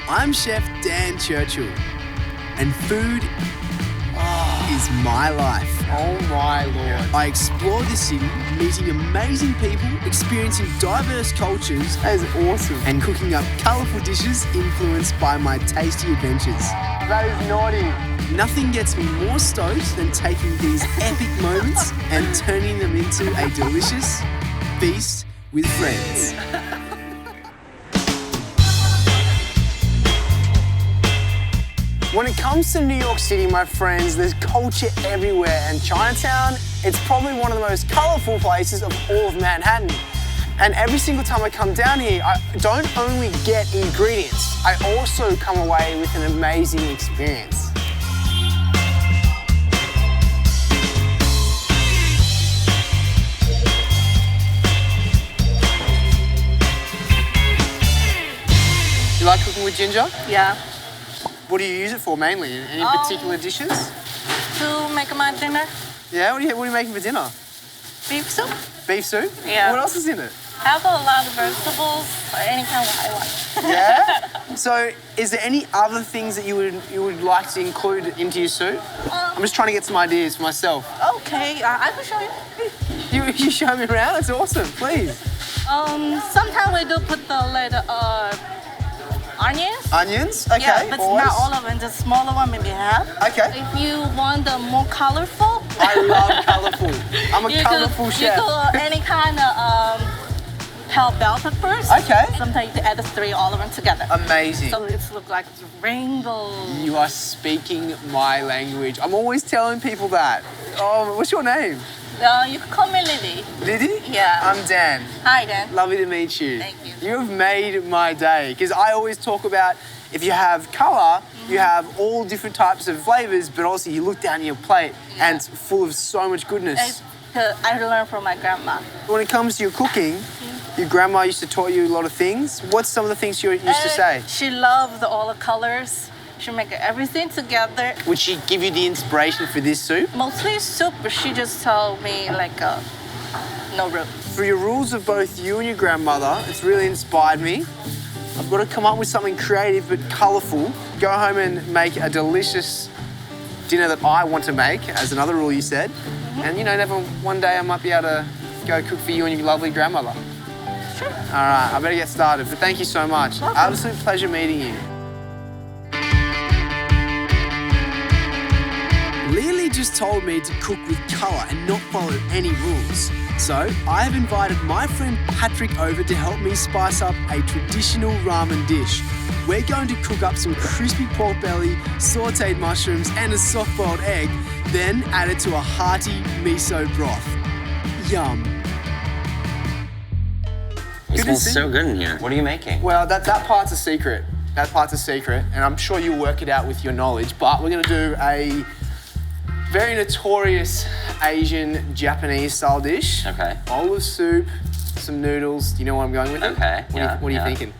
I'm Chef Dan Churchill, and food is my life. Oh my Lord. I explore the city, meeting amazing people, experiencing diverse cultures, That is awesome. and cooking up colourful dishes influenced by my tasty adventures. That is naughty. Nothing gets me more stoked than taking these epic moments and turning them into a delicious feast with friends. When it comes to New York City, my friends, there's culture everywhere, and Chinatown, it's probably one of the most colourful places of all of Manhattan. And every single time I come down here, I don't only get ingredients, I also come away with an amazing experience. You like cooking with ginger? Yeah, What do you use it for mainly? Any particular dishes? to make my dinner. Yeah, what are you making for dinner? Beef soup. Beef soup? Yeah. What else is in it? Have a lot of vegetables, any kind of I want. Yeah? So is there any other things that you would like to include into your soup? I'm just trying to get some ideas for myself. Okay, I can show you. You show me around? That's awesome, please. Sometimes we do put the little onions. Onions? Okay, Yeah, but always. not all of them, just smaller one, maybe half. Okay. If you want them more colorful, I love colourful. I'm a you colourful could, chef. You could any kind of bell peppers. Okay. Sometimes you can add the three, all of them together. Amazing. So it looks like it's rainbow. You are speaking my language. I'm always telling people that. Oh, what's your name? You can call me Lily. Liddy? Yeah. I'm Dan. Hi, Dan. Lovely to meet you. Thank you. You have made my day, because I always talk about if you have colour, you have all different types of flavours, but also you look down your plate and it's full of so much goodness. I learned from my grandma. When it comes to your cooking, your grandma used to taught you a lot of things. What's some of the things she used to say? She loved all the colors. She make everything together. Would she give you the inspiration for this soup? Mostly soup, but she just told me like no rule. For your rules of both you and your grandmother, it's really inspired me. I've got to come up with something creative but colourful. Go home and make a delicious dinner that I want to make, as another rule you said. And never one day I might be able to go cook for you and your lovely grandmother. Sure. All right, I better get started, but thank you so much. Welcome. Absolute pleasure meeting you. Lily just told me to cook with colour and not follow any rules. So I have invited my friend Patrick over to help me spice up a traditional ramen dish. We're going to cook up some crispy pork belly, sautéed mushrooms and a soft-boiled egg, then add it to a hearty miso broth. Yum. It Good to smells see so you. good in here. What are you making? Well, that part's a secret. That part's a secret, and I'm sure you'll work it out with your knowledge, but we're going to do a very notorious Asian Japanese style dish. Okay. Bowl of soup, some noodles. Do you know what I'm going with? Okay, What are you thinking?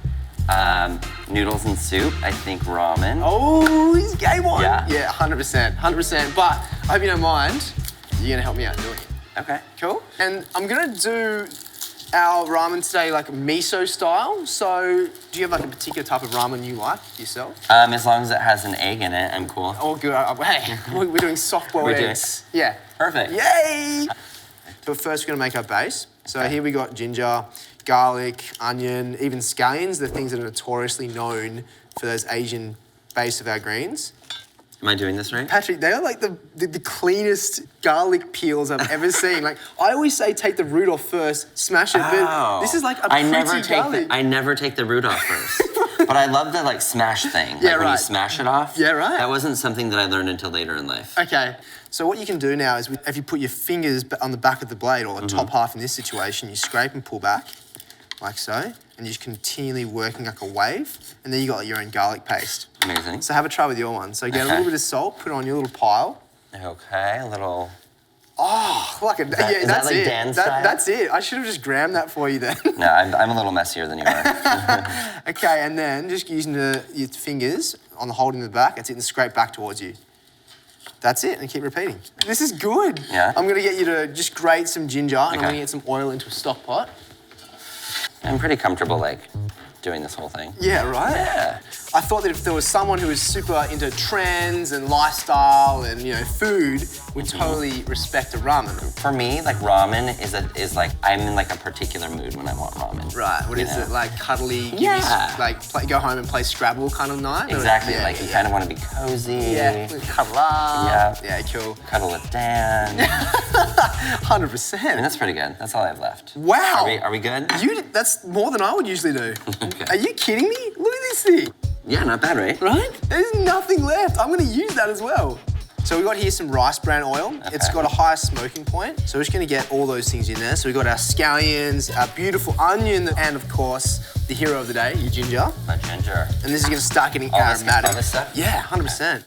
Noodles and soup. I think ramen. Oh, he's game on. Yeah? Yeah, 100%, 100%. But I hope you don't mind. You're going to help me out doing it. Okay. Cool. And I'm going to do our ramen today like miso style. So do you have like a particular type of ramen you like yourself? As long as it has an egg in it, I'm cool. Oh, good. Hey, we're doing soft-boiled We're doing- eggs. Yeah. Perfect. Yay! But first we're gonna make our base. So here we got ginger, garlic, onion, even scallions, the things that are notoriously known for those Asian base of our greens. Am I doing this right? Patrick, they are like the cleanest garlic peels I've ever seen. Like, I always say take the root off first, smash it, but this is like a pretty garlic. I never take the root off first. But I love the like smash thing. Yeah, like, when you right. smash it off. Yeah, right. That wasn't something that I learned until later in life. Okay, so what you can do now is if you put your fingers on the back of the blade, or the top half in this situation, you scrape and pull back, like so, and you're just continually working like a wave, and then you got your own garlic paste. Amazing. So have a try with your one. So get a little bit of salt, put it on your little pile. Okay, a little. Oh, like a, Is that that's like it. Dan's style? That's it. I should have just grammed that for you then. No, I'm a little messier than you are. Okay, and then just using your fingers on the holding the back, that's it, and scrape back towards you. That's it, and keep repeating. This is good. Yeah? I'm gonna get you to just grate some ginger, and I'm Okay. gonna get some oil into a stock pot. I'm pretty comfortable like doing this whole thing. Yeah, right? Yeah. I thought that if there was someone who was super into trends and lifestyle and, you know, food, would totally respect a ramen. For me, like ramen is like, I'm in like a particular mood when I want ramen. Right, what is it, like cuddly, give Yeah. you, like go home and play Scrabble kind of night? Or- Exactly, yeah, like you kind of want to be cozy. Yeah, cuddle up. Yeah. Yeah, cool. Cuddle with Dan. 100%. And that's pretty good. That's all I have left. Wow. Are we good? That's more than I would usually do. Okay. Are you kidding me? Look at this thing. Yeah, not bad, right? Right? There's nothing left. I'm gonna use that as well. So we got here some rice bran oil. It's got a higher smoking point. So we're just gonna get all those things in there. So we got our scallions, our beautiful onion, and of course, the hero of the day, your ginger. My ginger. And this is gonna start getting All this aromatic. stuff? Yeah, 100%.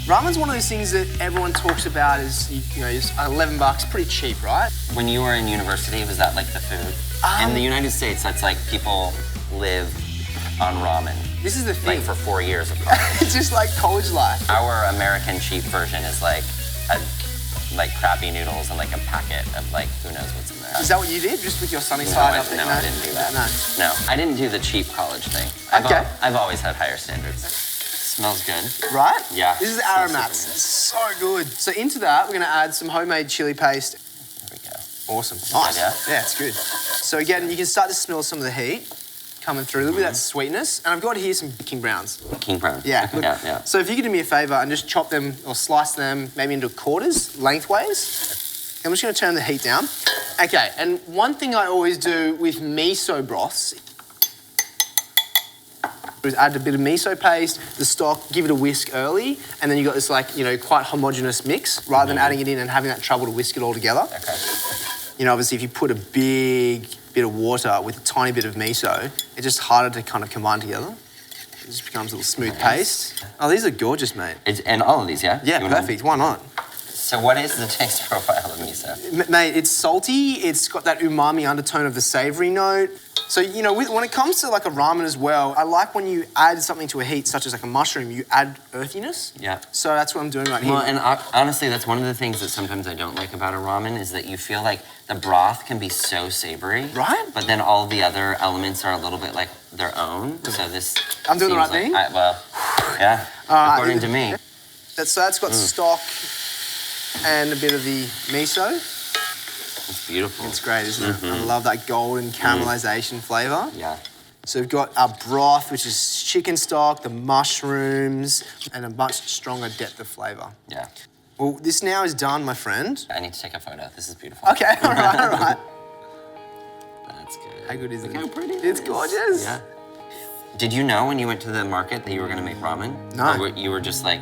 Ramen's one of those things that everyone talks about as, you know, it's $11, pretty cheap, right? When you were in university, was that like the food? In the United States, that's like people live on ramen. This is the thing. Like for 4 years of college. It's just like college life. Our American cheap version is like crappy noodles and like a packet of like who knows what's in there. Is that what you did, just with your sunny No, side up? I didn't do that. No. No, I didn't do the cheap college thing. Okay. I've always had higher standards. Smells good. Right? Yeah. This is Smells aromats. super good. It's so good. So into that, we're gonna add some homemade chili paste. There we go. Awesome. Nice. Yeah? Yeah, it's good. So again, you can start to smell some of the heat coming through, a little bit of that sweetness. And I've got here some King Browns. King Brown. Yeah. Look. Yeah. So if you could do me a favor and just chop them or slice them maybe into quarters, lengthways. I'm just gonna turn the heat down. Okay, and one thing I always do with miso broths is add a bit of miso paste, the stock, give it a whisk early, and then you got this like, you know, quite homogenous mix rather than adding it in and having that trouble to whisk it all together. Okay. You know, obviously if you put a big bit of water with a tiny bit of miso, it's just harder to kind of combine together. It just becomes a little smooth paste. Oh, these are gorgeous, mate. And all of these, yeah? Yeah, You want them? perfect. Why not? So what is the taste profile of miso? Mate, it's salty. It's got that umami undertone of the savory note. So, you know, when it comes to like a ramen as well, I like when you add something to a heat, such as like a mushroom, you add earthiness. Yeah. So that's what I'm doing right here. Well, and honestly, that's one of the things that sometimes I don't like about a ramen is that you feel like the broth can be so savory. Right. But then all the other elements are a little bit like their own. So this I'm doing the right seems thing? well, yeah, according to me. So that's got stock and a bit of the miso. It's beautiful. It's great, isn't it? I love that golden caramelization flavor. Yeah. So we've got our broth, which is chicken stock, the mushrooms, and a much stronger depth of flavor. Yeah. Well, this now is done, my friend. I need to take a photo. This is beautiful. Okay, all right. That's good. How good is it? Look how pretty it It's is. gorgeous. Yeah. Did you know when you went to the market that you were going to make ramen? No. Or you were just like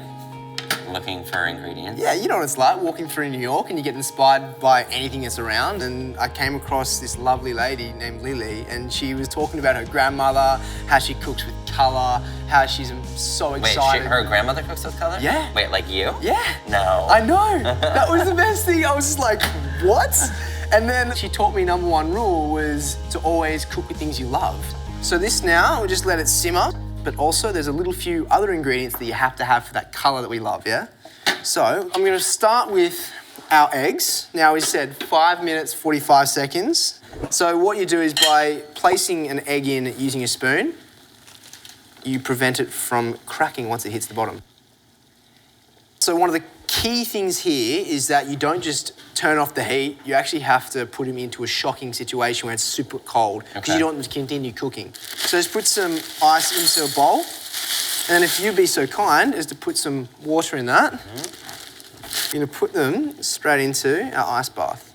looking for ingredients? Yeah, you know what it's like, walking through New York and you get inspired by anything that's around. And I came across this lovely lady named Lily, and she was talking about her grandmother, how she cooks with colour, how she's so Wait, excited. her grandmother cooks with color? Yeah. Wait, like you? Yeah. No. I know. That was the best thing. I was just like, what? And then she taught me number one rule was to always cook with things you love. So this now, we'll just let it simmer, but also there's a little few other ingredients that you have to have for that color that we love, yeah? So I'm gonna start with our eggs. Now we said 5 minutes, 45 seconds. So what you do is by placing an egg in using a spoon, you prevent it from cracking once it hits the bottom. So one of the key things here is that you don't just turn off the heat, you actually have to put them into a shocking situation where it's super cold because you don't want them to continue cooking. So just put some ice into a bowl, and then if you'd be so kind as to put some water in that, you're gonna put them straight into our ice bath.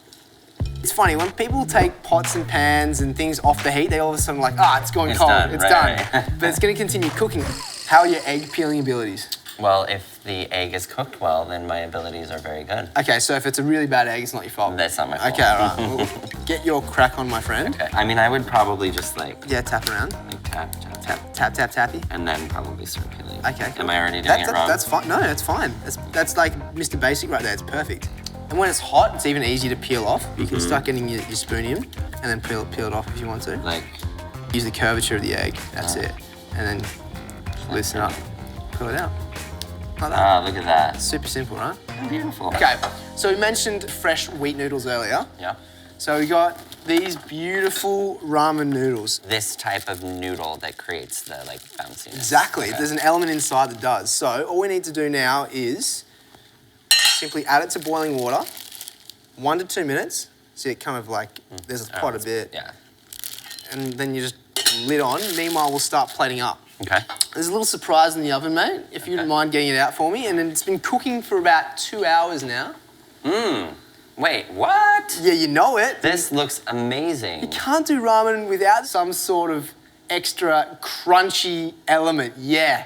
It's funny, when people take pots and pans and things off the heat, they all of a sudden are like, it's going cold, done, it's right, done. right. But it's gonna continue cooking. How are your egg peeling abilities? Well, if the egg is cooked well, then my abilities are very good. Okay, so if it's a really bad egg, it's not your fault. That's not my fault. Okay, all right. Well, get your crack on, my friend. Okay. I mean, I would probably just like Yeah, tap around. tap, tap, Tap, tap, tap, tappy. and then probably start peeling. Okay. Cool. Am I already doing it wrong? That's fine. No, that's fine. That's like Mr. Basic right there. It's perfect. And when it's hot, it's even easier to peel off. You can start getting your spoon in and then peel it off if you want to. Like, Use the curvature of the egg. That's it. And then loosen up. Pull it out. Like that. look at that. Super simple, right? Beautiful. Okay, so we mentioned fresh wheat noodles earlier. Yeah. So we got these beautiful ramen noodles. This type of noodle that creates the like bounciness. Exactly. Okay. There's an element inside that does. So all we need to do now is simply add it to boiling water, 1 to 2 minutes. See, it kind of like, there's quite a bit. Yeah. And then you just lid on. Meanwhile, we'll start plating up. Okay. There's a little surprise in the oven, mate, if you wouldn't mind getting it out for me. And it's been cooking for about 2 hours now. Wait, what? Yeah, you know it. This looks amazing. You can't do ramen without some sort of extra crunchy element. Yeah.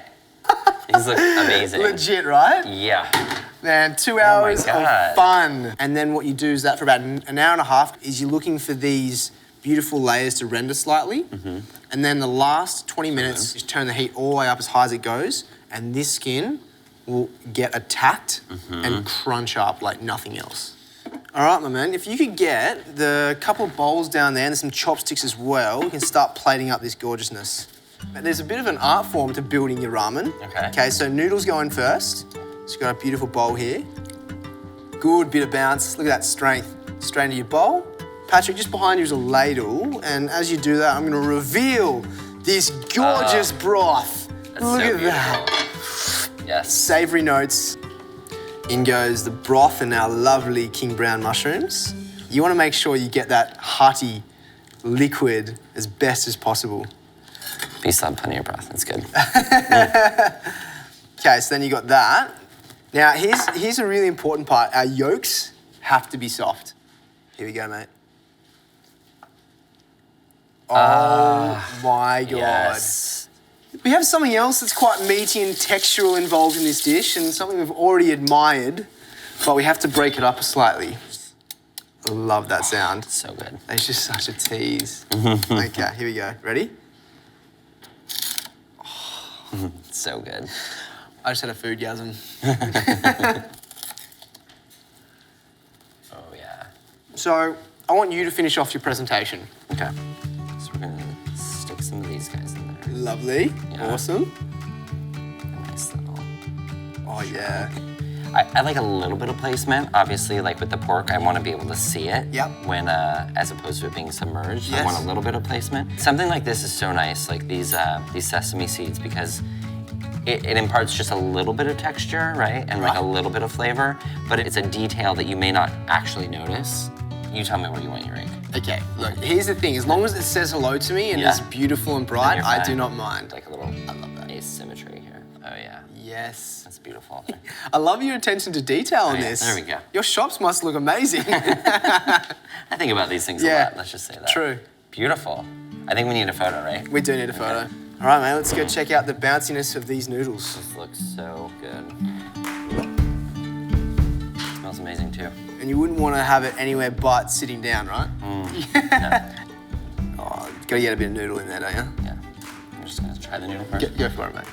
These look amazing. Legit, right? Yeah. Man, 2 hours of God. fun. And then what you do is that for about an hour and a half is you're looking for these beautiful layers to render slightly. And then the last 20 minutes, you turn the heat all the way up as high as it goes, and this skin will get attacked and crunch up like nothing else. All right, my man, if you could get the couple of bowls down there and some chopsticks as well, we can start plating up this gorgeousness. There's a bit of an art form to building your ramen. Okay, so noodles go in first. So you've got a beautiful bowl here. Good bit of bounce. Look at that strength. Straight into your bowl. Patrick, just behind you is a ladle, and as you do that, I'm gonna reveal this gorgeous broth. Look at that. Yes. Savory notes. In goes the broth and our lovely king brown mushrooms. You wanna make sure you get that hearty liquid as best as possible. You still have plenty of broth, that's good. Okay, so then you got that. Now, here's a really important part. Our yolks have to be soft. Here we go, mate. Oh my God. Yes. We have something else that's quite meaty and textural involved in this dish, and something we've already admired, but we have to break it up slightly. I love that sound. So good. It's just such a tease. Okay, here we go. Ready? So good. I just had a foodgasm. Oh yeah. So, I want you to finish off your presentation. Okay. So we're gonna stick some of these guys in there. Lovely. Yeah. Awesome. A nice little. Oh, yeah. I like a little bit of placement. Obviously, like with the pork, I want to be able to see it. Yep. When, as opposed to it being submerged, I Yes. want a little bit of placement. Something like this is so nice, like these sesame seeds, because it imparts just a little bit of texture, right? And like a little bit of flavor, but it's a detail that you may not actually notice. You tell me where you want your egg. Okay, look, here's the thing. As long as it says hello to me and Yeah. it's beautiful and bright, you're I fine. do not mind. Like a little, I love that. Asymmetry here. Oh yeah, Yes. that's beautiful. I love your attention to detail on yeah, this. there we go. Your shops must look amazing. I think about these things a Yeah, lot, let's just say that. true. Beautiful. I think we need a photo, right? We do need a photo. All right, mate, let's go check out the bounciness of these noodles. This looks so good. Smells amazing too. And you wouldn't want to have it anywhere but sitting down, right? Yeah. Oh, gotta get a bit of noodle in there, don't you? Yeah. I'm just gonna try the noodle first. Go for it, mate.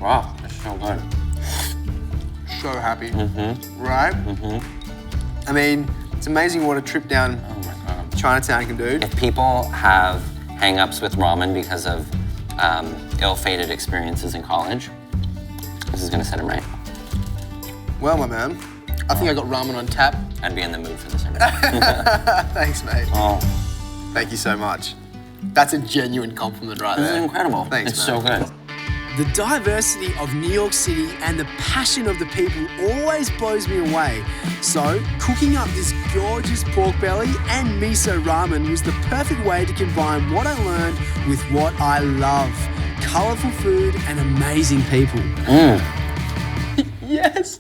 Wow, it's so good. So happy. Right? I mean, it's amazing what a trip down Oh my God. Chinatown can do. If people have hang-ups with ramen because of ill-fated experiences in college, this is gonna set them right. Well, my man, I think I got ramen on tap. I'd be in the mood for this every day. Thanks, mate. Oh, Thank you so much. That's a genuine compliment right this there. is incredible. Thanks, it's man. so good. The diversity of New York City and the passion of the people always blows me away. So, cooking up this gorgeous pork belly and miso ramen was the perfect way to combine what I learned with what I love. Colourful food and amazing people. Yes.